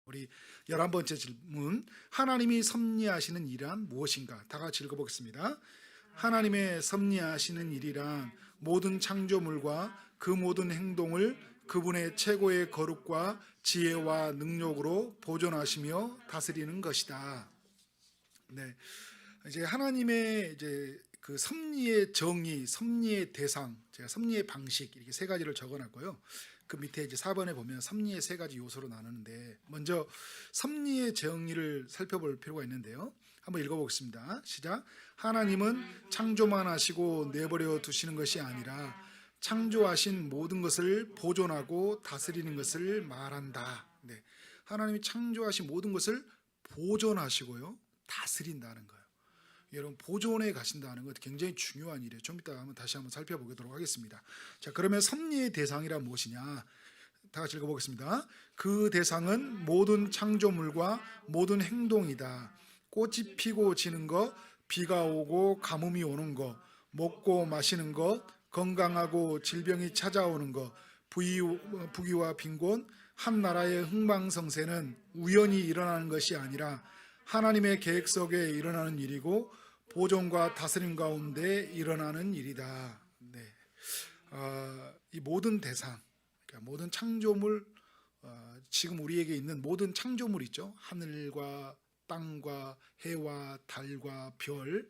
우리 11번째 질문, 하나님이 섭리하시는 일이란 무엇인가? 다 같이 읽어보겠습니다. 하나님의 섭리하시는 일이란 모든 창조물과 그 모든 행동을 그분의 최고의 거룩과 지혜와 능력으로 보존하시며 다스리는 것이다. 네, 이제 하나님의 이제 그 섭리의 정의, 섭리의 대상, 제가 섭리의 방식 이렇게 세 가지를 적어놨고요. 그 밑에 이제 4번에 보면 섭리의 세 가지 요소로 나누는데, 먼저 섭리의 정의를 살펴볼 필요가 있는데요. 한번 읽어보겠습니다. 시작. 하나님은 창조만 하시고 내버려 두시는 것이 아니라 창조하신 모든 것을 보존하고 다스리는 것을 말한다. 네, 하나님이 창조하신 모든 것을 보존하시고요, 다스린다는 거예요. 여러분, 보존해 가신다는 것 굉장히 중요한 일이에요. 좀 이따 다시 한번 살펴보도록 하겠습니다. 자, 그러면 섭리의 대상이란 무엇이냐? 다 같이 읽어보겠습니다. 그 대상은 모든 창조물과 모든 행동이다. 꽃이 피고 지는 것, 비가 오고 가뭄이 오는 것, 먹고 마시는 것, 건강하고 질병이 찾아오는 것, 부귀와 빈곤, 한 나라의 흥망성쇠는 우연히 일어나는 것이 아니라 하나님의 계획 속에 일어나는 일이고 보존과 다스림 가운데 일어나는 일이다. 네, 이 모든 대상, 그러니까 모든 창조물, 지금 우리에게 있는 모든 창조물 있죠. 하늘과 땅과 해와 달과 별,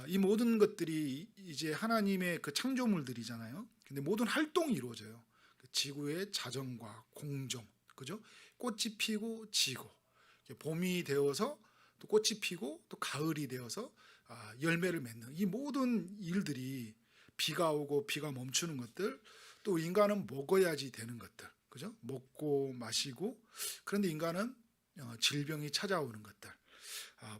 이 모든 것들이 이제 하나님의 그 창조물들이잖아요. 근데 모든 활동이 이루어져요. 지구의 자정과 공정, 그죠? 꽃이 피고 지고, 봄이 되어서 또 꽃이 피고 또 가을이 되어서 열매를 맺는 이 모든 일들이, 비가 오고 비가 멈추는 것들, 또 인간은 먹어야지 되는 것들, 그죠? 먹고 마시고, 그런데 인간은 질병이 찾아오는 것들,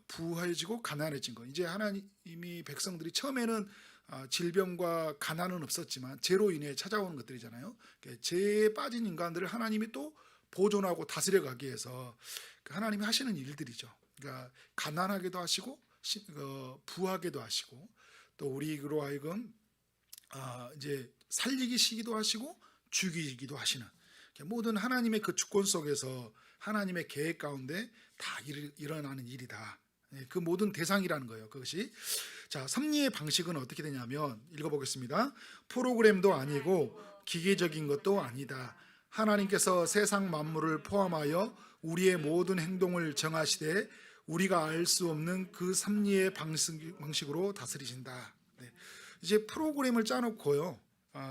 부해지고 가난해진 것. 이제 하나님이 백성들이 처음에는 질병과 가난은 없었지만 죄로 인해 찾아오는 것들이잖아요. 죄에 빠진 인간들을 하나님이 또 보존하고 다스려 가기 위해서 하나님이 하시는 일들이죠. 그러니까 가난하게도 하시고 부하게도 하시고, 또 우리로 하여금 이제 살리기시기도 하시고 죽이기도 하시는, 모든 하나님의 그 주권 속에서 하나님의 계획 가운데 다 일어나는 일이다. 그 모든 대상이라는 거예요. 그것이. 자, 섭리의 방식은 어떻게 되냐면, 읽어보겠습니다. 프로그램도 아니고 기계적인 것도 아니다. 하나님께서 세상 만물을 포함하여 우리의 모든 행동을 정하시되 우리가 알 수 없는 그 섭리의 방식으로 다스리신다. 네. 이제 프로그램을 짜놓고요,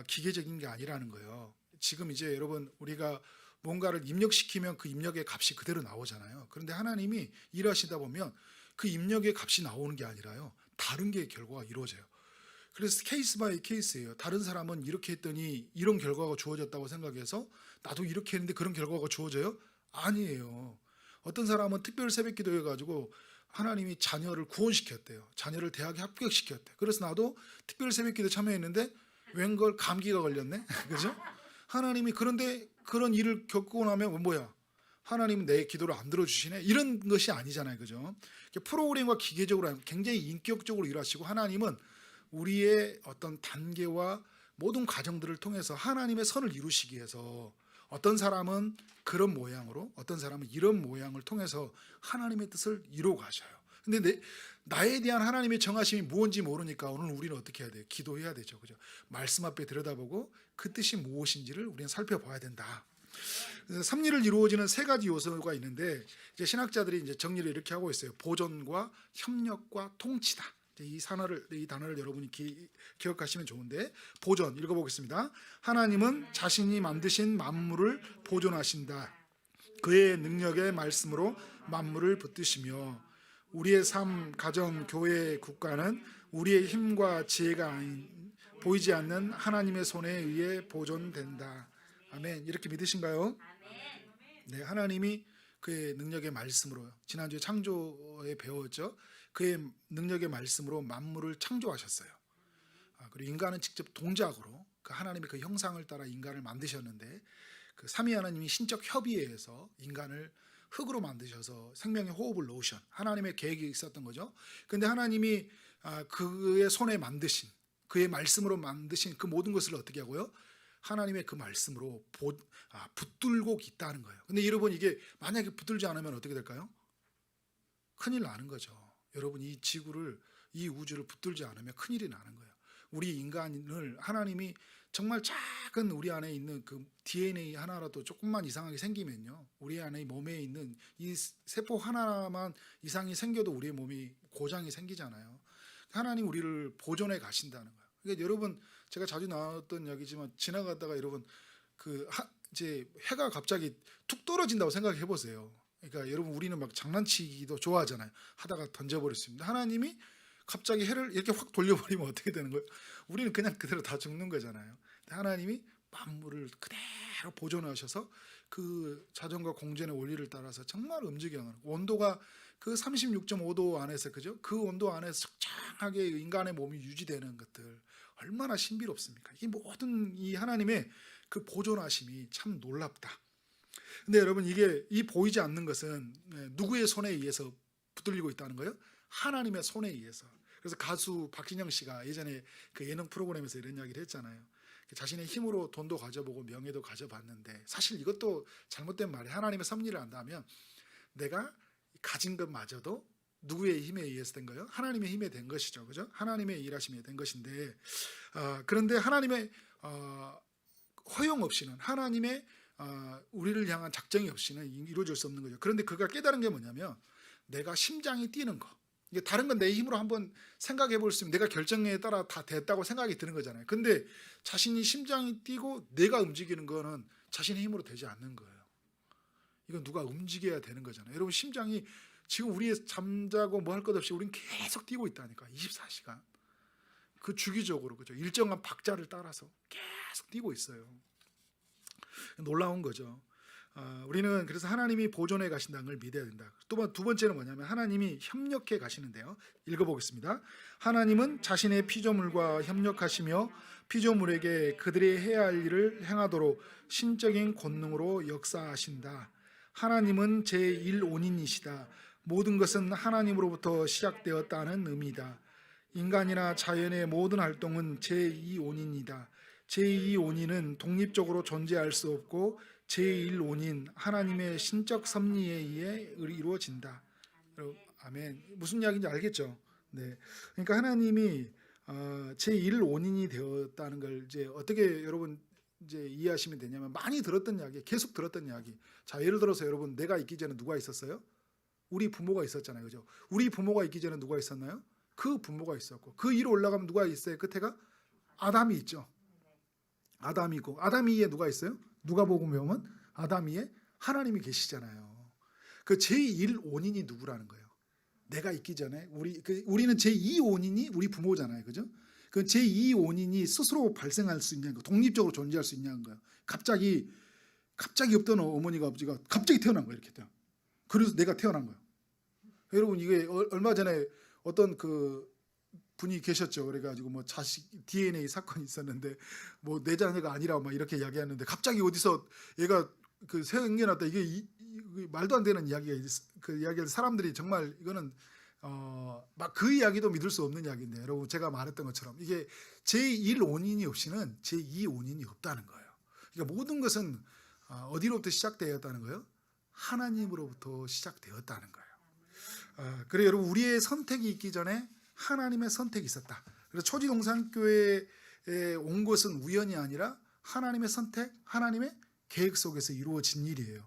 기계적인 게 아니라는 거예요. 지금 이제 여러분, 우리가 뭔가를 입력시키면 그 입력의 값이 그대로 나오잖아요. 그런데 하나님이 일하시다 보면 그 입력의 값이 나오는 게 아니라요, 다른 게 결과가 이루어져요. 그래서 케이스 바이 케이스예요. 다른 사람은 이렇게 했더니 이런 결과가 주어졌다고 생각해서 나도 이렇게 했는데 그런 결과가 주어져요? 아니에요. 어떤 사람은 특별 새벽 기도 해가지고 하나님이 자녀를 구원시켰대요. 자녀를 대학에 합격시켰대. 그래서 나도 특별 새벽 기도 참여했는데 웬걸 감기가 걸렸네. 그죠? 하나님이, 그런데 그런 일을 겪고 나면 뭐야? 하나님은 내 기도를 안 들어주시네? 이런 것이 아니잖아요. 그죠? 프로그램과 기계적으로 굉장히 인격적으로 일하시고, 하나님은 우리의 어떤 단계와 모든 과정들을 통해서 하나님의 선을 이루시기 위해서 어떤 사람은 그런 모양으로, 어떤 사람은 이런 모양을 통해서 하나님의 뜻을 이루어 가셔요. 근데 나에 대한 하나님의 정하심이 무엇인지 모르니까 오늘 우리는 어떻게 해야 돼요? 기도해야 되죠. 그죠? 말씀 앞에 들여다보고 그 뜻이 무엇인지를 우리는 살펴봐야 된다. 그래서 섭리를 이루어지는 세 가지 요소가 있는데, 이제 신학자들이 이제 정리를 이렇게 하고 있어요. 보존과 협력과 통치다. 이 단어를 여러분이 기억하시면 좋은데, 보존 읽어보겠습니다. 하나님은 자신이 만드신 만물을 보존하신다. 그의 능력의 말씀으로 만물을 붙드시며, 우리의 삶, 가정, 교회, 국가는 우리의 힘과 지혜가 아닌 보이지 않는 하나님의 손에 의해 보존된다. 아멘. 이렇게 믿으신가요? 네, 하나님이 그의 능력의 말씀으로, 지난주에 창조에 배웠죠. 그의 능력의 말씀으로 만물을 창조하셨어요. 그리고 인간은 직접 동작으로 그 하나님의 그 형상을 따라 인간을 만드셨는데, 그 삼위 하나님이 신적 협의에 의해서 인간을 흙으로 만드셔서 생명의 호흡을 넣으신 하나님의 계획이 있었던 거죠. 그런데 하나님이 그의 손에 만드신, 그의 말씀으로 만드신 그 모든 것을 어떻게 하고요? 하나님의 그 말씀으로 붙들고 있다는 거예요. 근데 여러분 이게 만약에 붙들지 않으면 어떻게 될까요? 큰일 나는 거죠. 여러분 이 지구를 이 우주를 붙들지 않으면 큰일이 나는 거예요. 우리 인간을 하나님이 정말 작은 우리 안에 있는 그 DNA 하나라도 조금만 이상하게 생기면요, 우리 안에 몸에 있는 이 세포 하나만 이상이 생겨도 우리의 몸이 고장이 생기잖아요. 하나님 우리를 보존해 가신다는 거예요. 그러니까 여러분 제가 자주 나왔던 이야기지만 지나가다가 여러분 이제 해가 갑자기 툭 떨어진다고 생각해 보세요. 그러니까 여러분 우리는 막 장난치기도 좋아하잖아요. 하다가 던져버렸습니다. 하나님이 갑자기 해를 이렇게 확 돌려버리면 어떻게 되는 거예요? 우리는 그냥 그대로 다 죽는 거잖아요. 하나님이 만물을 그대로 보존하셔서 그 자전과 공전의 원리를 따라서 정말 움직여가는 온도가 그 36.5도 안에서 그죠? 그 온도 안에서 적당하게 인간의 몸이 유지되는 것들 얼마나 신비롭습니까? 이 모든 이 하나님의 그 보존하심이 참 놀랍다. 근데 여러분 이게 이 보이지 않는 것은 누구의 손에 의해서 붙들리고 있다는 거예요? 하나님의 손에 의해서. 그래서 가수 박진영 씨가 예전에 그 예능 프로그램에서 이런 이야기를 했잖아요. 자신의 힘으로 돈도 가져보고 명예도 가져봤는데 사실 이것도 잘못된 말이에요. 하나님의 섭리를 안다면 내가 가진 것마저도 누구의 힘에 의해서 된 거예요? 하나님의 힘에 된 것이죠. 그죠? 하나님의 일하심에 된 것인데 그런데 하나님의 허용 없이는 하나님의 우리를 향한 작정이 없이는 이루어질 수 없는 거죠. 그런데 그가 깨달은 게 뭐냐면 내가 심장이 뛰는 거. 이게 다른 건 내 힘으로 한번 생각해 볼 수 있으면 내가 결정에 따라 다 됐다고 생각이 드는 거잖아요. 근데 자신이 심장이 뛰고 내가 움직이는 거는 자신의 힘으로 되지 않는 거예요. 이건 누가 움직여야 되는 거잖아요. 여러분 심장이 지금 우리 잠자고 뭐 할 것 없이 우리는 계속 뛰고 있다니까. 24시간. 그 주기적으로 그죠. 일정한 박자를 따라서 계속 뛰고 있어요. 놀라운 거죠. 우리는 그래서 하나님이 보존해 가신다는 걸 믿어야 된다. 또 두 번째는 뭐냐면 하나님이 협력해 가시는데요. 읽어보겠습니다. 하나님은 자신의 피조물과 협력하시며 피조물에게 그들이 해야 할 일을 행하도록 신적인 권능으로 역사하신다. 하나님은 제1온인이시다. 모든 것은 하나님으로부터 시작되었다는 의미다. 인간이나 자연의 모든 활동은 제2온인이다. 제2온인은 독립적으로 존재할 수 없고 제1온인 하나님의 신적 섭리에 의해 이루어진다. 아멘. 무슨 이야기인지 알겠죠? 네. 그러니까 하나님이 제1온인이 되었다는 걸 이제 어떻게 여러분 이제 이해하시면 되냐면 많이 들었던 이야기, 계속 들었던 이야기. 자, 예를 들어서 여러분 내가 있기 전에 누가 있었어요? 우리 부모가 있었잖아요. 그죠? 우리 부모가 있기 전에 누가 있었나요? 그 부모가 있었고 그 위로 올라가면 누가 있어요? 끝에가 아담이 있죠. 아담이 있고 아담 위에 누가 있어요? 누가복음 보면 아담 위에 하나님이 계시잖아요. 그 제1온인이 누구라는 거예요? 내가 있기 전에 우리는 제2온인이 우리 부모잖아요. 그죠? 그 제2온인이 스스로 발생할 수 있냐는 거, 독립적으로 존재할 수 있냐는 거예요. 갑자기 없던 어머니가 아버지가 갑자기 태어난 거예요. 이렇게 태어난. 그래서 내가 태어난 거예요. 여러분 이게 얼마 전에 어떤 그 분이 계셨죠. 그래가지고 뭐 자식 DNA 사건이 있었는데 뭐 내 자녀가 아니라 막 이렇게 이야기하는데 갑자기 어디서 얘가 그 생겨났다. 이게 말도 안 되는 이야기가 그 이야기를 사람들이 정말 이거는 막 그 이야기도 믿을 수 없는 이야기인데 여러분 제가 말했던 것처럼 이게 제1온인이 없이는 제2온인이 없다는 거예요. 그러니까 모든 것은 어디로부터 시작되었다는 거예요? 하나님으로부터 시작되었다는 거예요. 그래 여러분 우리의 선택이 있기 전에 하나님의 선택이 있었다. 그래서 초지동산교회에 온 것은 우연이 아니라 하나님의 선택, 하나님의 계획 속에서 이루어진 일이에요.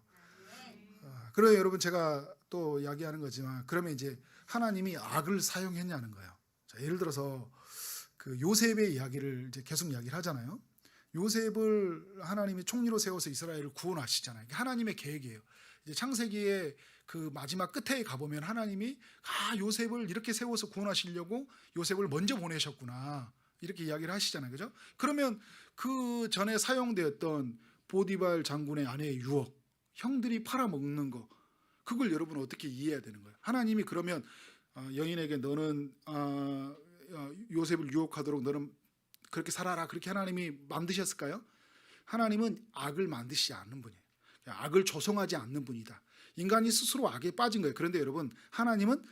그래요 여러분 제가 또 이야기하는 거지만 그러면 이제 하나님이 악을 사용했냐는 거예요. 자, 예를 들어서 그 요셉의 이야기를 이제 계속 이야기를 하잖아요. 요셉을 하나님이 총리로 세워서 이스라엘을 구원하시잖아요. 하나님의 계획이에요. 이제 창세기에 그 마지막 끝에 가보면 하나님이 요셉을 이렇게 세워서 구원하시려고 요셉을 먼저 보내셨구나 이렇게 이야기를 하시잖아요. 그죠? 그러면 그 전에 사용되었던 보디발 장군의 아내의 유혹, 형들이 팔아먹는 거 그걸 여러분 어떻게 이해해야 되는 거예요? 하나님이 그러면 여인에게 너는 요셉을 유혹하도록 너는 그렇게 살아라 그렇게 하나님이 만드셨을까요? 하나님은 악을 만드시지 않는 분이에요. 악을 조성하지 않는 분이다. 인간이 스스로 악에 빠진 거예요. 그런데 여러분 하나님은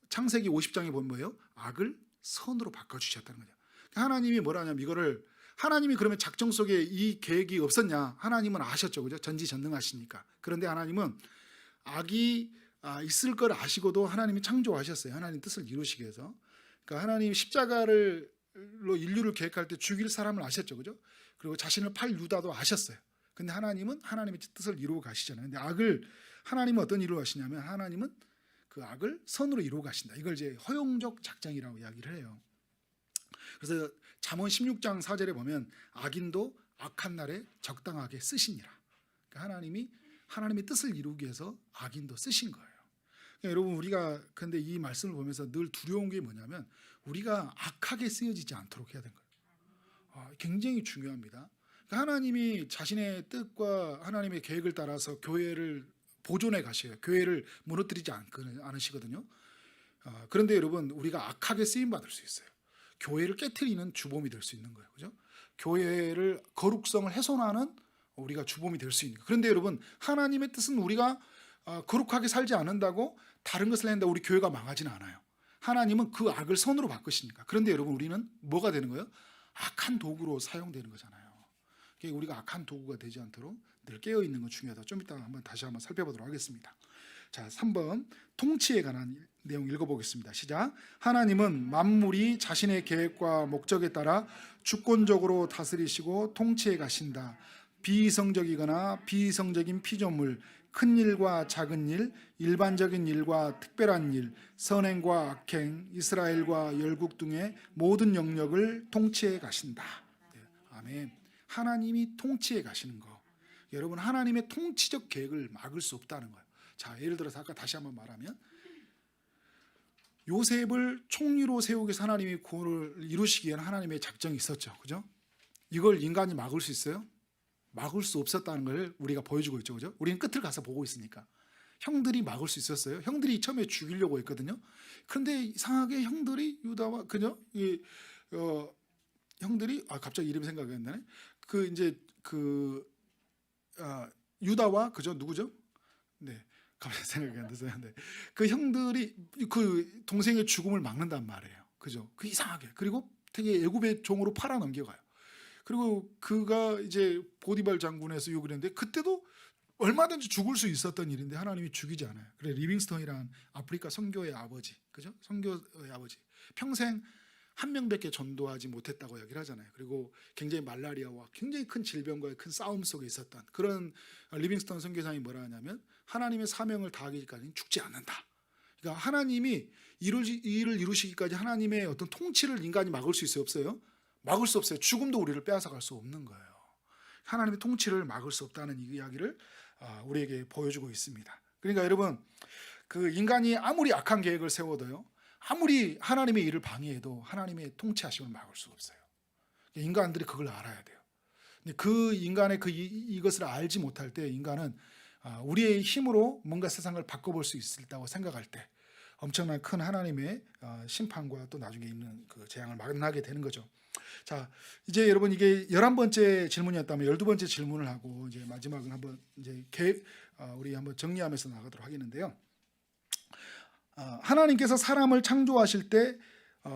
창세기 50장에 보면 뭐예요? 악을 선으로 바꿔주셨다는 거죠. 하나님이 뭐라 하냐면 이거를 하나님이 그러면 작정 속에 이 계획이 없었냐? 하나님은 아셨죠, 그죠? 전지전능하시니까. 그런데 하나님은 악이 있을 걸 아시고도 하나님이 창조하셨어요. 하나님 뜻을 이루시기 위해서. 그러니까 하나님 십자가로 인류를 계획할 때 죽일 사람을 아셨죠, 그죠? 그리고 자신을 팔 유다도 아셨어요. 근데 하나님은 하나님의 뜻을 이루고 가시잖아요. 근데 악을 하나님은 어떤 일을 하시냐면 하나님은 그 악을 선으로 이루고 가신다. 이걸 이제 허용적 작정이라고 이야기를 해요. 그래서 잠언 16장 4절에 보면 악인도 악한 날에 적당하게 쓰시니라. 그러니까 하나님이 하나님의 뜻을 이루기 위해서 악인도 쓰신 거예요. 그러니까 여러분 우리가 근데 이 말씀을 보면서 늘 두려운 게 뭐냐면 우리가 악하게 쓰여지지 않도록 해야 되는 거예요. 굉장히 중요합니다. 그러니까 하나님이 자신의 뜻과 하나님의 계획을 따라서 교회를 보존해 가셔요. 교회를 무너뜨리지 않으시거든요. 그런데 여러분 우리가 악하게 쓰임 받을 수 있어요. 교회를 깨트리는 주범이 될 수 있는 거예요. 그죠? 교회를 거룩성을 훼손하는 우리가 주범이 될 수 있는 거예요. 그런데 여러분 하나님의 뜻은 우리가 거룩하게 살지 않는다고 다른 것을 한다고 우리 교회가 망하지는 않아요. 하나님은 그 악을 선으로 바꾸시니까. 그런데 여러분 우리는 뭐가 되는 거예요? 악한 도구로 사용되는 거잖아요. 그러니까 우리가 악한 도구가 되지 않도록 늘 깨어있는 건 중요하다. 좀 이따 다시 한번 살펴보도록 하겠습니다. 자, 3번 통치에 관한 내용 읽어보겠습니다. 시작. 하나님은 만물이 자신의 계획과 목적에 따라 주권적으로 다스리시고 통치해 가신다. 비이성적이거나 비이성적인 피조물, 큰 일과 작은 일, 일반적인 일과 특별한 일, 선행과 악행, 이스라엘과 열국 등의 모든 영역을 통치해 가신다. 네, 아멘. 하나님이 통치해 가시는 거. 여러분 하나님의 통치적 계획을 막을 수 없다는 거예요. 자, 예를 들어서 아까 다시 한번 말하면 요셉을 총리로 세우기 위해서 하나님이 구원을 이루시기에는 하나님의 작정이 있었죠. 그죠? 이걸 인간이 막을 수 있어요? 막을 수 없었다는 걸 우리가 보여주고 있죠. 그죠? 우리는 끝을 가서 보고 있으니까. 형들이 막을 수 있었어요. 형들이 처음에 죽이려고 했거든요. 그런데 이상하게 형들이 유다와 그죠? 형들이 갑자기 이름이 생각이 안 나네. 유다와 그죠? 누구죠? 네. 갑자기 생각이 안 나서요. 네. 그 형들이 그 동생의 죽음을 막는단 말이에요. 그죠? 그 이상하게. 그리고 되게 애굽의 종으로 팔아 넘겨가요. 그리고 그가 이제 보디발 장군에서 욕을 했는데 그때도 얼마든지 죽을 수 있었던 일인데 하나님이 죽이지 않아요. 그래 리빙스턴이란 아프리카 선교의 아버지, 그죠? 선교의 아버지. 평생 한 명밖에 전도하지 못했다고 이야기를 하잖아요. 그리고 굉장히 말라리아와 굉장히 큰 질병과의 큰 싸움 속에 있었던 그런 리빙스턴 선교사님이 뭐라 하냐면 하나님의 사명을 다하기까지는 죽지 않는다. 그러니까 하나님이 일을 이루시기까지 하나님의 어떤 통치를 인간이 막을 수 있어요? 없어요? 막을 수 없어요. 죽음도 우리를 빼앗아갈 수 없는 거예요. 하나님의 통치를 막을 수 없다는 이야기를 우리에게 보여주고 있습니다. 그러니까 여러분 그 인간이 아무리 악한 계획을 세워도요, 아무리 하나님의 일을 방해해도 하나님의 통치하심을 막을 수 없어요. 인간들이 그걸 알아야 돼요. 근데 그 인간의 이것을 알지 못할 때 인간은 우리의 힘으로 뭔가 세상을 바꿔볼 수 있다고 생각할 때 엄청난 큰 하나님의 심판과 또 나중에 있는 그 재앙을 만나게 되는 거죠. 자, 이제 여러분 이게 11번째 질문이었다면 12번째 질문을 하고 이제 마지막은 한번 이제 우리 한번 정리하면서 나가도록 하겠는데요. 하나님께서 사람을 창조하실 때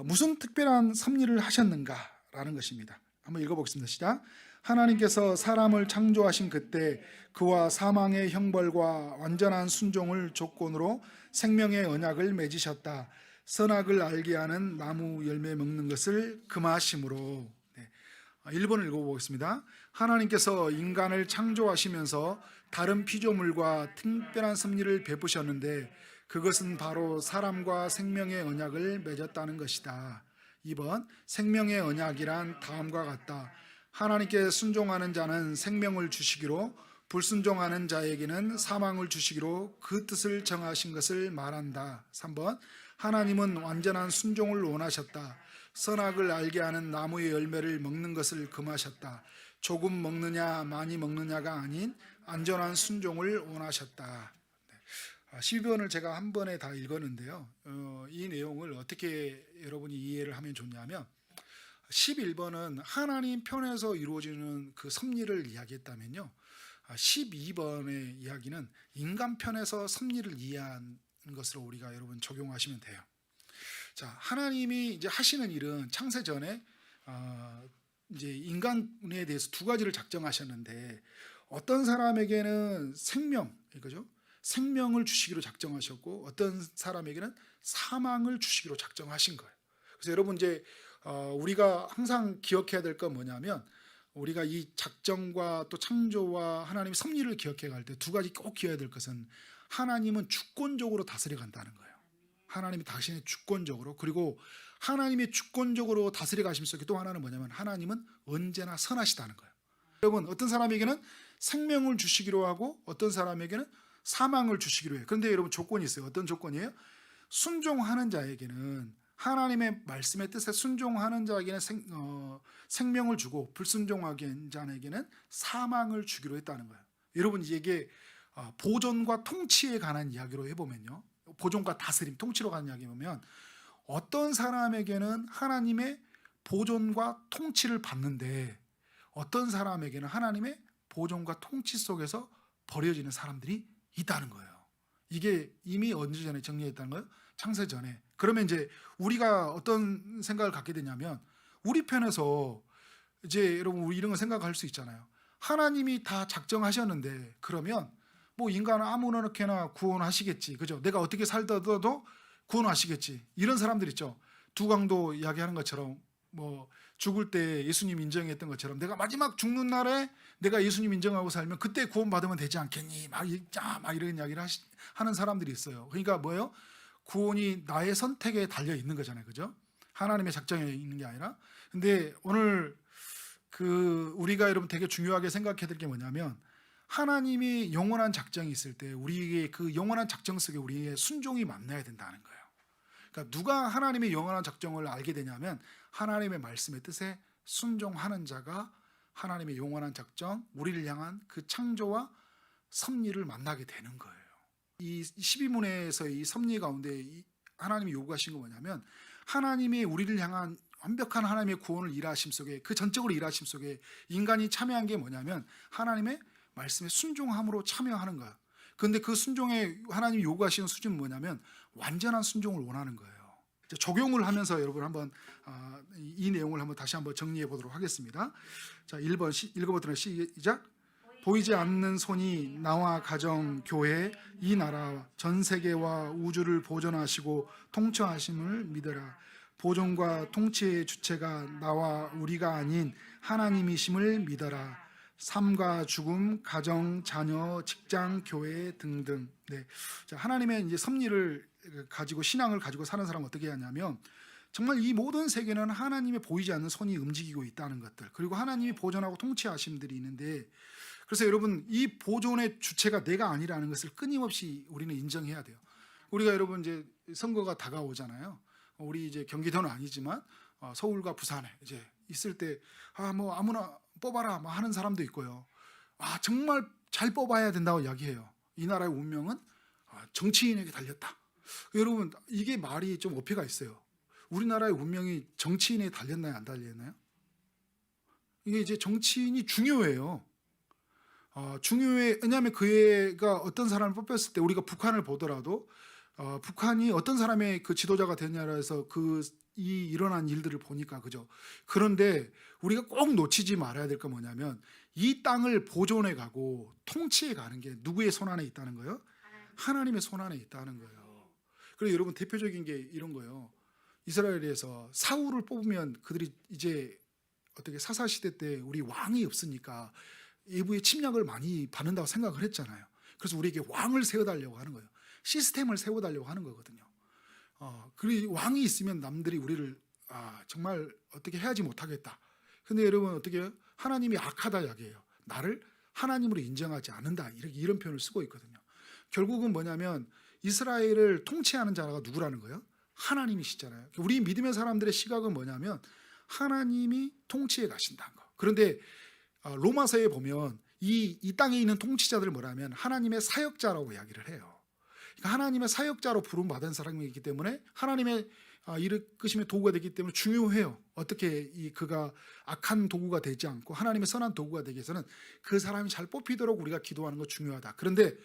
무슨 특별한 섭리를 하셨는가라는 것입니다. 한번 읽어보겠습니다. 시작. 하나님께서 사람을 창조하신 그때 그와 사망의 형벌과 완전한 순종을 조건으로 생명의 언약을 맺으셨다. 선악을 알게 하는 나무 열매 먹는 것을 금하심으로. 1번을 읽어보겠습니다. 하나님께서 인간을 창조하시면서 다른 피조물과 특별한 섭리를 베푸셨는데 그것은 바로 사람과 생명의 언약을 맺었다는 것이다. 2번 생명의 언약이란 다음과 같다. 하나님께 순종하는 자는 생명을 주시기로 불순종하는 자에게는 사망을 주시기로 그 뜻을 정하신 것을 말한다. 3번 하나님은 완전한 순종을 원하셨다. 선악을 알게 하는 나무의 열매를 먹는 것을 금하셨다. 조금 먹느냐 많이 먹느냐가 아닌 안전한 순종을 원하셨다. 12번을 제가 한 번에 다 읽었는데요. 이 내용을 어떻게 여러분이 이해를 하면 좋냐면 11번은 하나님 편에서 이루어지는 그 섭리를 이야기했다면요. 12번의 이야기는 인간 편에서 섭리를 이해한 것으로 우리가 여러분 적용하시면 돼요. 자, 하나님이 이제 하시는 일은 창세 전에 이제 인간에 대해서 두 가지를 작정하셨는데 어떤 사람에게는 생명, 그죠? 생명을 주시기로 작정하셨고 어떤 사람에게는 사망을 주시기로 작정하신 거예요. 그래서 여러분 이제 우리가 항상 기억해야 될 건 뭐냐면 우리가 이 작정과 또 창조와 하나님의 섭리를 기억해 갈 때 두 가지 꼭 기억해야 될 것은 하나님은 주권적으로 다스려 간다는 거예요. 하나님이 당신의 주권적으로, 그리고 하나님의 주권적으로 다스려 가심 속에 또 하나는 뭐냐면 하나님은 언제나 선하시다는 거예요. 여러분 어떤 사람에게는 생명을 주시기로 하고 어떤 사람에게는 사망을 주시기로 해요. 그런데 여러분 조건이 있어요. 어떤 조건이에요? 순종하는 자에게는, 하나님의 말씀의 뜻에 순종하는 자에게는 생명을 주고 불순종하는 자에게는 사망을 주기로 했다는 거예요. 여러분 이게 보존과 통치에 관한 이야기로 해보면요, 보존과 다스림, 통치로 관한 이야기 보면 어떤 사람에게는 하나님의 보존과 통치를 받는데 어떤 사람에게는 하나님의 보존과 통치 속에서 버려지는 사람들이 있다는 거예요. 이게 이미 언제 전에 정리했다는 거예요? 창세 전에. 그러면 이제 우리가 어떤 생각을 갖게 되냐면 우리 편에서 이제 여러분 우리 이런 거 생각할 수 있잖아요. 하나님이 다 작정하셨는데 그러면 뭐 인간은 아무렇게나 구원하시겠지, 그죠? 내가 어떻게 살다도 구원하시겠지, 이런 사람들 있죠. 두강도 이야기하는 것처럼 뭐 죽을 때 예수님 인정했던 것처럼 내가 마지막 죽는 날에 내가 예수님 인정하고 살면 그때 구원받으면 되지 않겠니? 막 이런 이야기를 하는 사람들이 있어요. 그러니까 뭐예요? 구원이 나의 선택에 달려 있는 거잖아요, 그죠? 하나님의 작정에 있는 게 아니라. 근데 오늘 우리가 여러분 되게 중요하게 생각해야 될 게 뭐냐면 하나님이 영원한 작정이 있을 때 우리에게 그 영원한 작정 속에 우리의 순종이 만나야 된다는 거예요. 그러니까 누가 하나님의 영원한 작정을 알게 되냐면 하나님의 말씀의 뜻에 순종하는 자가 하나님의 영원한 작정, 우리를 향한 그 창조와 섭리를 만나게 되는 거예요. 이 12문에서 이 섭리 가운데 하나님이 요구하신 건 뭐냐면 하나님이 우리를 향한 완벽한 하나님의 구원을 일하심 속에, 그 전적으로 일하심 속에 인간이 참여한 게 뭐냐면 하나님의 말씀에 순종함으로 참여하는 거야. 그런데 그 순종에 하나님이 요구하시는 수준은 뭐냐면 완전한 순종을 원하는 거예요. 적용을 하면서 여러분 한번 이 내용을 한번 다시 한번 정리해 보도록 하겠습니다. 자, 1번 읽어보도록 시작. 보이지 않는 손이 나와 가정, 교회, 이 나라, 전 세계와 우주를 보존하시고 통치하심을 믿어라. 보존과 통치의 주체가 나와 우리가 아닌 하나님이심을 믿어라. 삶과 죽음, 가정, 자녀, 직장, 교회 등등. 네. 자, 하나님의 이제 섭리를 가지고 신앙을 가지고 사는 사람은 어떻게 하냐면 정말 이 모든 세계는 하나님의 보이지 않는 손이 움직이고 있다는 것들, 그리고 하나님이 보존하고 통치하심들이 있는데, 그래서 여러분 이 보존의 주체가 내가 아니라는 것을 끊임없이 우리는 인정해야 돼요. 우리가 여러분 이제 선거가 다가오잖아요. 우리 이제 경기도는 아니지만 서울과 부산에 이제 있을 때 뭐 아무나 뽑아라 막 하는 사람도 있고요. 정말 잘 뽑아야 된다고 이야기해요. 이 나라의 운명은 정치인에게 달렸다. 여러분 이게 말이 좀 어폐가 있어요. 우리나라의 운명이 정치인에 달렸나요, 안 달렸나요? 이게 이제 정치인이 중요해요. 중요해. 왜냐하면 그 애가 어떤 사람을 뽑혔을 때 우리가 북한을 보더라도 북한이 어떤 사람의 그 지도자가 되냐라 해서 이 일어난 일들을 보니까, 그죠? 그런데 우리가 꼭 놓치지 말아야 될 건 뭐냐면 이 땅을 보존해 가고 통치해 가는 게 누구의 손 안에 있다는 거예요? 하나님의 손 안에 있다는 거예요. 그리고 여러분 대표적인 게 이런 거예요. 이스라엘에서 사울을 뽑으면 그들이 이제 어떻게 사사 시대 때 우리 왕이 없으니까 외부의 침략을 많이 받는다고 생각을 했잖아요. 그래서 우리에게 왕을 세워달라고 하는 거예요. 시스템을 세워달라고 하는 거거든요. 그리고 왕이 있으면 남들이 우리를 정말 어떻게 해야지 못하겠다. 근데 여러분 어떻게 해요? 하나님이 악하다 이야기해요. 나를 하나님으로 인정하지 않는다, 이런 표현을 쓰고 있거든요. 결국은 뭐냐면 이스라엘을 통치하는 자가 누구라는 거예요? 하나님이시잖아요. 우리 믿음의 사람들의 시각은 뭐냐면 하나님이 통치해 가신다는 거. 그런데 로마서에 보면 이 땅에 있는 통치자들을 뭐라면 하나님의 사역자라고 이야기를 해요. 그러니까 하나님의 사역자로 부름받은 사람이기 때문에 하나님의 이끄심의 도구가 되기 때문에 중요해요. 어떻게 그가 악한 도구가 되지 않고 하나님의 선한 도구가 되기 위해서는 그 사람이 잘 뽑히도록 우리가 기도하는 거 중요하다. 그런데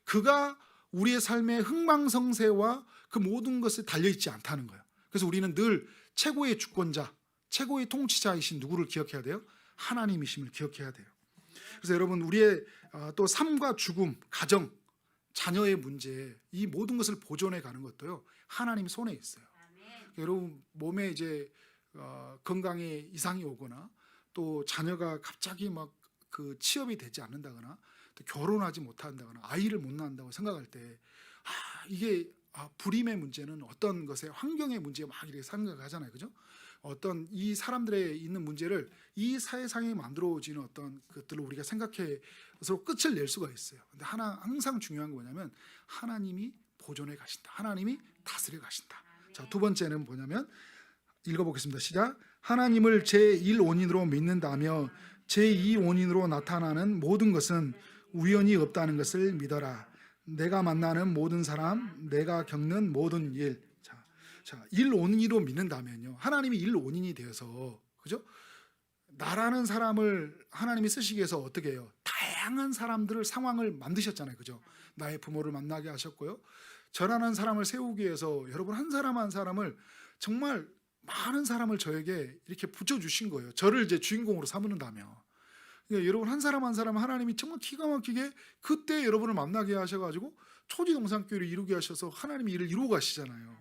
그가 우리의 삶의 흥망성쇠와 그 모든 것에 달려있지 않다는 거예요. 그래서 우리는 늘 최고의 주권자, 최고의 통치자이신 누구를 기억해야 돼요? 하나님이심을 기억해야 돼요. 그래서 여러분, 우리의 또 삶과 죽음, 가정, 자녀의 문제, 이 모든 것을 보존해 가는 것도요, 하나님 손에 있어요. 여러분 몸에 이제 건강에 이상이 오거나 또 자녀가 갑자기 막 그 취업이 되지 않는다거나 또 결혼하지 못한다거나 아이를 못 낳는다고 생각할 때 이게 불임의 문제는 어떤 것에 환경의 문제에 막 이렇게 생각하잖아요, 그죠? 어떤 이 사람들의 있는 문제를 이 사회상에 만들어지는 어떤 것들을 우리가 생각해서 끝을 낼 수가 있어요. 근데 항상 중요한 거 뭐냐면 하나님이 보존해 가신다. 하나님이 다스려 가신다. 자, 두 번째는 뭐냐면 읽어보겠습니다. 시작. 하나님을 제1원인으로 믿는다며 제2원인으로 나타나는 모든 것은 우연이 없다는 것을 믿어라. 내가 만나는 모든 사람, 내가 겪는 모든 일. 자, 1원인으로 믿는다면요, 하나님이 1원인이 되어서, 그죠? 나라는 사람을 하나님이 쓰시기 위해서 어떻게 해요? 다양한 사람들을, 상황을 만드셨잖아요, 그죠? 나의 부모를 만나게 하셨고요, 저라는 사람을 세우기 위해서 여러분 한 사람 한 사람을, 정말 많은 사람을 저에게 이렇게 붙여주신 거예요. 저를 이제 주인공으로 삼는다며. 그러니까 여러분 한 사람 한 사람 하나님이 정말 기가 막히게 그때 여러분을 만나게 하셔가지고 초지동산교회를 이루게 하셔서 하나님이 일을 이루고 가시잖아요.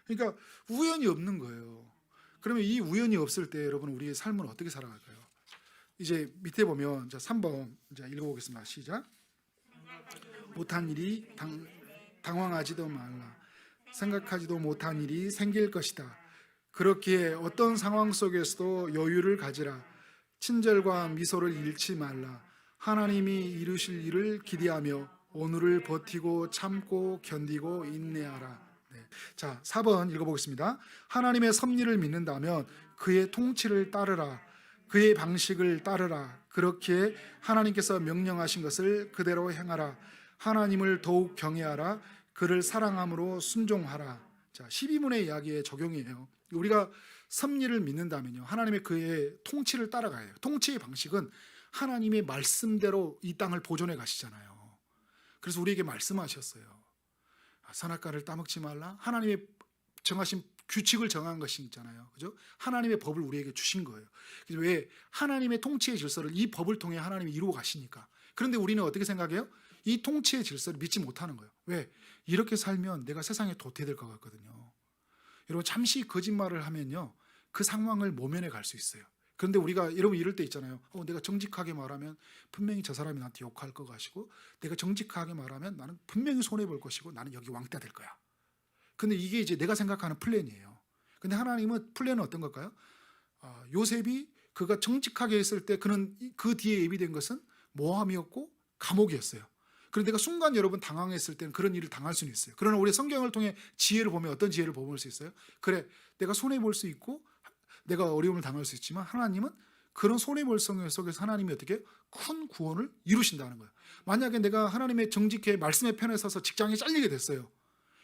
그러니까 우연이 없는 거예요. 그러면 이 우연이 없을 때 여러분 우리의 삶은 어떻게 살아갈까요? 이제 밑에 보면 3번 이제 읽어보겠습니다. 시작. 못한 일이 당황하지도 말라. 생각하지도 못한 일이 생길 것이다. 그렇기에 어떤 상황 속에서도 여유를 가지라. 친절과 미소를 잃지 말라. 하나님이 이루실 일을 기대하며 오늘을 버티고 참고 견디고 인내하라. 네. 자, 4번 읽어보겠습니다. 하나님의 섭리를 믿는다면 그의 통치를 따르라. 그의 방식을 따르라. 그렇기에 하나님께서 명령하신 것을 그대로 행하라. 하나님을 더욱 경외하라. 그를 사랑함으로 순종하라. 자, 12문의 이야기의 적용이에요. 우리가 섭리를 믿는다면요, 하나님의 그의 통치를 따라가야 해요. 통치의 방식은 하나님의 말씀대로 이 땅을 보존해 가시잖아요. 그래서 우리에게 말씀하셨어요. 선악과를 따먹지 말라. 하나님의 정하신 규칙을 정한 것이 있잖아요, 그죠? 하나님의 법을 우리에게 주신 거예요. 그래서 왜? 하나님의 통치의 질서를 이 법을 통해 하나님이 이루어 가시니까. 그런데 우리는 어떻게 생각해요? 이 통치의 질서를 믿지 못하는 거예요. 왜? 이렇게 살면 내가 세상에 도태될 것 같거든요. 여러분 잠시 거짓말을 하면요, 그 상황을 모면해 갈 수 있어요. 그런데 우리가 여러분 이럴 때 있잖아요. 내가 정직하게 말하면 분명히 저 사람이 나한테 욕할 것 같고, 내가 정직하게 말하면 나는 분명히 손해볼 것이고, 나는 여기 왕따 될 거야. 근데 이게 이제 내가 생각하는 플랜이에요. 근데 하나님은 플랜은 어떤 걸까요? 요셉이 그가 정직하게 했을 때 그는 그 뒤에 예비된 것은 모함이었고 감옥이었어요. 그런데 내가 순간 여러분 당황했을 때는 그런 일을 당할 수는 있어요. 그러나 우리 성경을 통해 지혜를 보면 어떤 지혜를 볼 수 있어요? 그래, 내가 손해볼 수 있고 내가 어려움을 당할 수 있지만 하나님은 그런 손해볼 속에서 하나님이 어떻게 큰 구원을 이루신다는 거예요. 만약에 내가 하나님의 정직해 말씀의 편에 서서 직장에 잘리게 됐어요.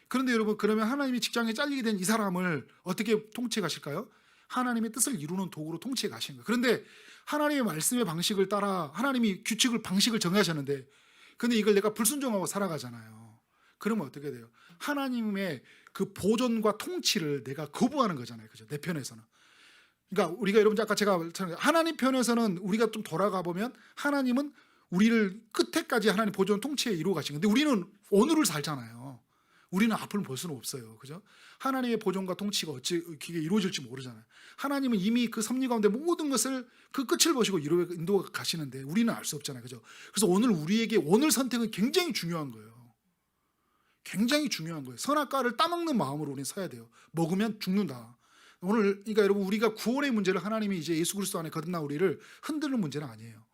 그런데 여러분, 그러면 하나님이 직장에 잘리게 된 이 사람을 어떻게 통치해 가실까요? 하나님의 뜻을 이루는 도구로 통치해 가시는 거예요. 그런데 하나님의 말씀의 방식을 따라 하나님이 규칙을 방식을 정하셨는데, 근데 이걸 내가 불순종하고 살아가잖아요. 그러면 어떻게 돼요? 하나님의 그 보존과 통치를 내가 거부하는 거잖아요, 그죠? 내 편에서는. 그러니까 우리가 여러분 아까 제가 하나님 편에서는 우리가 좀 돌아가 보면 하나님은 우리를 끝에까지 하나님 보존 통치에 이루어 가시는 건데, 우리는 오늘을 살잖아요. 우리는 앞을 볼 수는 없어요, 그죠? 하나님의 보존과 통치가 어찌 그게 이루어질지 모르잖아요. 하나님은 이미 그 섭리 가운데 모든 것을 그 끝을 보시고 인도가 가시는데 우리는 알 수 없잖아요, 그죠? 그래서 오늘 우리에게 오늘 선택은 굉장히 중요한 거예요. 굉장히 중요한 거예요. 선악과를 따먹는 마음으로 우리는 서야 돼요. 먹으면 죽는다. 오늘 그러니까 여러분, 우리가 구원의 문제를 하나님이 이제 예수 그리스도 안에 거듭난 우리를 흔드는 문제는 아니에요.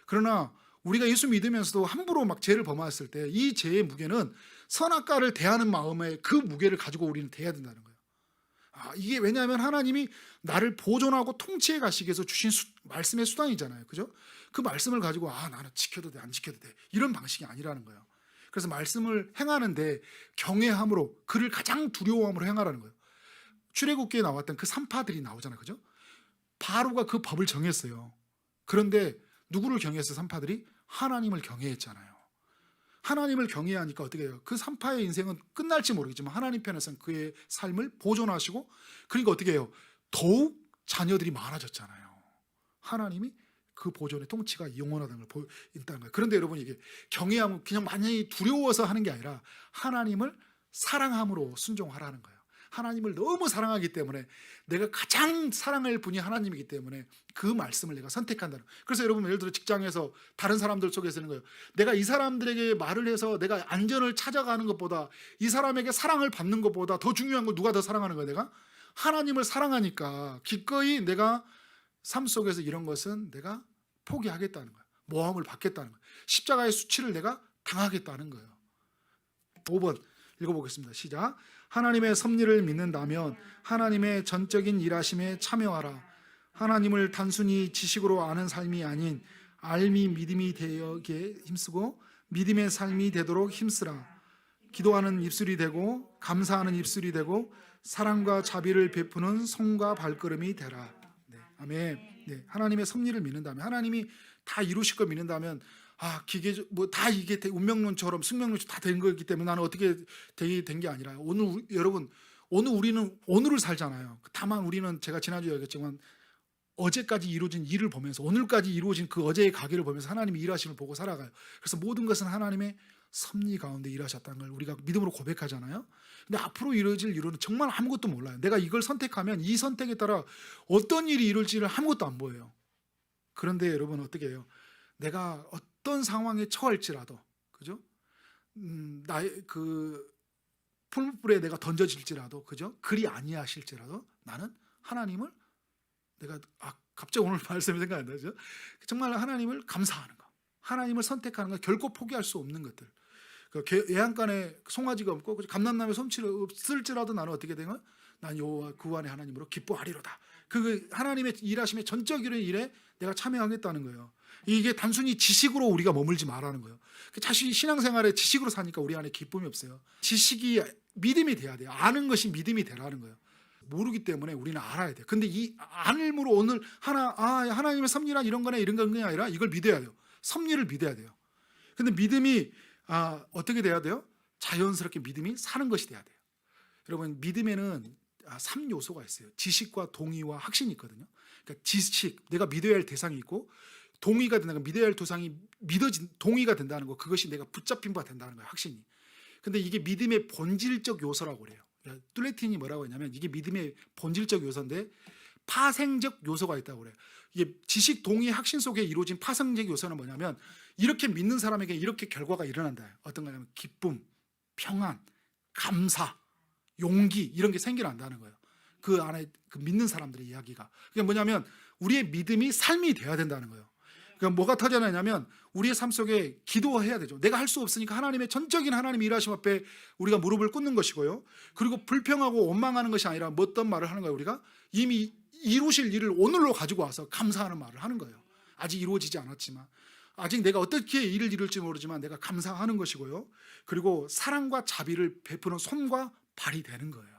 그러나 우리가 예수 믿으면서도 함부로 막 죄를 범하였을 때 이 죄의 무게는 선악과를 대하는 마음의 그 무게를 가지고 우리는 대해야 된다는 거예요. 이게 왜냐하면 하나님이 나를 보존하고 통치해 가시기 위해서 주신 말씀의 수단이잖아요, 그죠? 그 말씀을 가지고 나는 지켜도 돼, 안 지켜도 돼, 이런 방식이 아니라는 거예요. 그래서 말씀을 행하는데 경외함으로, 그를 가장 두려워함으로 행하라는 거예요. 출애굽기에 나왔던 그 산파들이 나오잖아요, 그죠? 바로가 그 법을 정했어요. 그런데 누구를 경외했어요? 산파들이 하나님을 경외했잖아요. 하나님을 경외하니까 어떻게 해요? 그 산파의 인생은 끝날지 모르겠지만 하나님 편에서는 그의 삶을 보존하시고, 그러니까 어떻게 해요? 더욱 자녀들이 많아졌잖아요. 하나님이 그 보존의 통치가 영원하다는 걸 보인다는 거예요. 그런데 여러분, 이게 경외함은 그냥 만약에 두려워서 하는 게 아니라 하나님을 사랑함으로 순종하라는 거예요. 하나님을 너무 사랑하기 때문에, 내가 가장 사랑할 분이 하나님이기 때문에 그 말씀을 내가 선택한다는 거예요. 그래서 여러분, 예를 들어 직장에서 다른 사람들 속에서 있는 거예요. 내가 이 사람들에게 말을 해서 내가 안전을 찾아가는 것보다, 이 사람에게 사랑을 받는 것보다 더 중요한 건 누가 더 사랑하는 거예요? 내가 하나님을 사랑하니까 기꺼이 내가 삶 속에서 이런 것은 내가 포기하겠다는 거예요. 모함을 받겠다는 거예요. 십자가의 수치를 내가 당하겠다는 거예요. 5번 읽어보겠습니다. 시작. 하나님의 섭리를 믿는다면 하나님의 전적인 일하심에 참여하라. 하나님을 단순히 지식으로 아는 삶이 아닌 알미 믿음이 되게 힘쓰고 믿음의 삶이 되도록 힘쓰라. 기도하는 입술이 되고 감사하는 입술이 되고 사랑과 자비를 베푸는 손과 발걸음이 되라. 네, 아멘. 네, 하나님의 섭리를 믿는다면, 하나님이 다 이루실 걸 믿는다면, 기계 뭐 다 이게 운명론처럼 숙명론처럼 다 된 거기 때문에 나는 어떻게 되게 된 게 아니라, 여러분, 오늘 우리는 오늘을 살잖아요. 다만 우리는 제가 지난주에 얘기했지만 어제까지 이루어진 일을 보면서, 오늘까지 이루어진 그 어제의 가게를 보면서 하나님의 일하심을 보고 살아가요. 그래서 모든 것은 하나님의 섭리 가운데 일하셨다는 걸 우리가 믿음으로 고백하잖아요. 근데 앞으로 이루어질 일은 정말 아무것도 몰라요. 내가 이걸 선택하면 이 선택에 따라 어떤 일이 이룰지를 아무것도 안 보여요. 그런데 여러분, 어떻게 해요? 내가 어떤 상황에 처할지라도, 그죠? 나의 그 풀불에 내가 던져질지라도, 그죠? 그리 아니하실지라도 나는 하나님을, 내가 갑자기 오늘 말씀이 생각이 안 나죠? 정말 하나님을 감사하는 거, 하나님을 선택하는 거, 결코 포기할 수 없는 것들. 그 애양간에 송아지가 없고 감람나무에 솜씨가 없을지라도 나는 어떻게 되면, 난 여호와 구원의 하나님으로 기뻐하리로다. 그 하나님의 일하심의 전적인 일에 내가 참여하겠다는 거예요. 이게 단순히 지식으로 우리가 머물지 말라는 거예요. 자신 신앙생활에 지식으로 사니까 우리 안에 기쁨이 없어요. 지식이 믿음이 돼야 돼요. 아는 것이 믿음이 되라는 거예요. 모르기 때문에 우리는 알아야 돼요. 근데 이 안을므로 오늘 하나님의 섭리란 이런 거네, 이런 건 아니라 이걸 믿어야 돼요. 섭리를 믿어야 돼요. 근데 믿음이 어떻게 돼야 돼요? 자연스럽게 믿음이 사는 것이 돼야 돼요. 여러분, 믿음에는 3요소가 있어요. 지식과 동의와 확신이 있거든요. 그러니까 지식, 내가 믿어야 할 대상이 있고, 동의가 된다는 거, 믿어야 할 대상이 동의가 된다는 거, 그것이 내가 붙잡힌 바가 된다는 거예요, 확신이. 근데 이게 믿음의 본질적 요소라고 그래요. 뚜레틴이 뭐라고 했냐면, 이게 믿음의 본질적 요소인데 파생적 요소가 있다고 그래요. 이게 지식, 동의, 확신 속에 이루어진 파생적 요소는 뭐냐면, 이렇게 믿는 사람에게 이렇게 결과가 일어난다. 어떤 거냐면 기쁨, 평안, 감사, 용기, 이런 게 생겨난다는 거예요. 그 안에 그 믿는 사람들의 이야기가. 그게 뭐냐면 우리의 믿음이 삶이 돼야 된다는 거예요. 그러니까 뭐가 터져나냐면 우리의 삶 속에 기도해야 되죠. 내가 할 수 없으니까 하나님의 전적인 하나님의 일하심 앞에 우리가 무릎을 꿇는 것이고요. 그리고 불평하고 원망하는 것이 아니라 뭐 어떤 말을 하는 거예요. 우리가 이미 이루실 일을 오늘로 가지고 와서 감사하는 말을 하는 거예요. 아직 이루어지지 않았지만, 아직 내가 어떻게 일을 이룰지 모르지만 내가 감사하는 것이고요. 그리고 사랑과 자비를 베푸는 손과 발이 되는 거예요.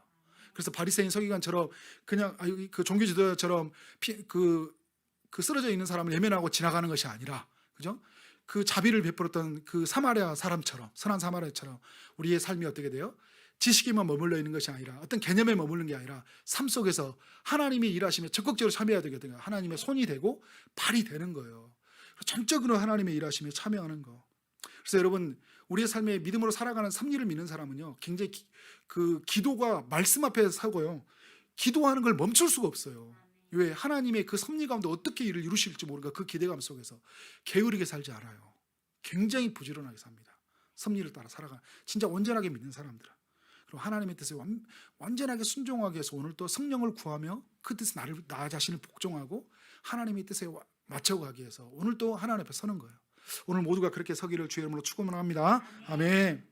그래서 바리새인 서기관처럼 그냥 그 종교 지도자처럼 그 쓰러져 있는 사람을 예면하고 지나가는 것이 아니라, 그죠? 그 자비를 베풀었던 그 사마리아 사람처럼, 선한 사마리아처럼 우리의 삶이 어떻게 돼요? 지식에만 머물러 있는 것이 아니라, 어떤 개념에 머무르는 게 아니라 삶 속에서 하나님이 일하심에 적극적으로 참여해야 되거든요. 하나님의 손이 되고 발이 되는 거예요. 전적으로 하나님의 일하심에 참여하는 거. 그래서 여러분, 우리의 삶에 믿음으로 살아가는 섭리를 믿는 사람은요, 굉장히 그 기도가 말씀 앞에 서고요, 기도하는 걸 멈출 수가 없어요. 왜? 하나님의 그 섭리 가운데 어떻게 일을 이루실지 모르니까 그 기대감 속에서 게으르게 살지 않아요. 굉장히 부지런하게 삽니다. 섭리를 따라 살아가는, 진짜 온전하게 믿는 사람들은. 그리고 하나님의 뜻에 완전하게 순종하기 위해서 오늘 또 성령을 구하며 그 뜻에 나 자신을 복종하고 하나님의 뜻에 맞춰가기 위해서 오늘 또 하나님 앞에 서는 거예요. 오늘 모두가 그렇게 서기를 주의 이름으로 축원합니다. 아멘.